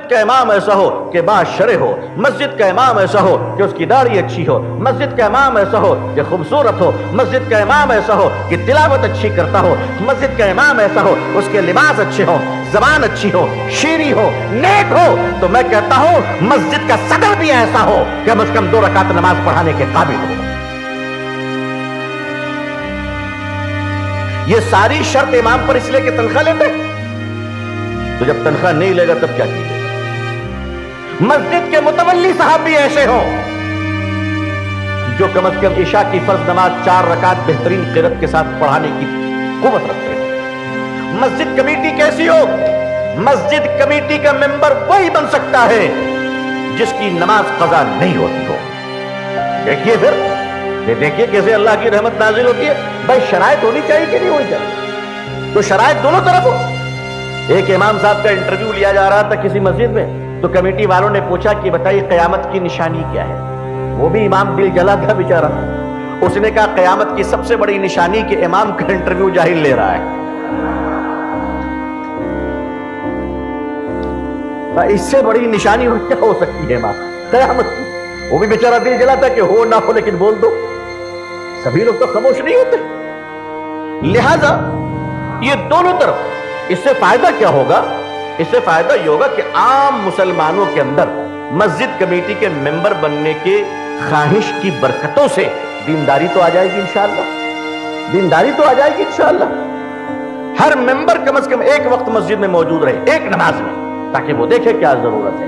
کا امام ایسا ہو کہ باشرع ہو، مسجد کا امام ایسا ہو کہ اس کی داڑھی اچھی ہو، مسجد کا امام ایسا ہو کہ خوبصورت ہو، مسجد کا امام ایسا ہو کہ تلاوت اچھی کرتا ہو، مسجد کا امام ایسا ہو اس کے لباس اچھے ہو، زبان اچھی ہو، شیریں ہو، نیک ہو، تو میں کہتا ہوں مسجد کا صدر بھی ایسا ہو کہ کم از کم 2 رکعت نماز پڑھانے کے قابل ہو۔ یہ ساری شرط امام پر اس لیے کہ تنخواہ لیتے، تو جب تنخواہ نہیں لے گا تب کیا کیجیے؟ مسجد کے متولی صاحب بھی ایسے ہوں جو کم از کم عشاء کی فرض نماز 4 رکعت بہترین قرات کے ساتھ پڑھانے کی قوت رکھتے ہیں۔ مسجد کمیٹی کیسی ہو؟ مسجد کمیٹی کا ممبر وہی بن سکتا ہے جس کی نماز قضا نہیں ہوتی ہو۔ دیکھیے پھر دیکھیے کیسے اللہ کی رحمت نازل ہوتی ہے۔ بھائی شرائط ہونی چاہیے کہ نہیں ہونی چاہیے؟ تو شرائط دونوں طرف ہو۔ ایک امام صاحب کا انٹرویو لیا جا رہا تھا کسی مسجد میں، تو کمیٹی والوں نے پوچھا کہ بتائیے قیامت کی نشانی کیا ہے؟ وہ بھی امام دل جلا تھا بیچارہ، اس نے کہا قیامت کی سب سے بڑی نشانی کہ امام کا انٹرویو جاہل لے رہا ہے۔ اس سے بڑی نشانی کیا ہو سکتی ہے امام قیامت کی؟ وہ بھی بیچارہ دل جلا تھا کہ ہو نہ ہو لیکن بول دو۔ سبھی لوگ تو خاموش نہیں ہوتے۔ لہذا یہ دونوں طرف، اس سے فائدہ کیا ہوگا؟ اس سے فائدہ یہ ہوگا کہ عام مسلمانوں کے اندر مسجد کمیٹی کے ممبر بننے کے خواہش کی برکتوں سے دینداری تو آ جائے گی انشاءاللہ، دینداری تو آ جائے گی انشاءاللہ۔ ہر ممبر کم از کم ایک وقت مسجد میں موجود رہے، ایک نماز میں، تاکہ وہ دیکھے کیا ضرورت ہے۔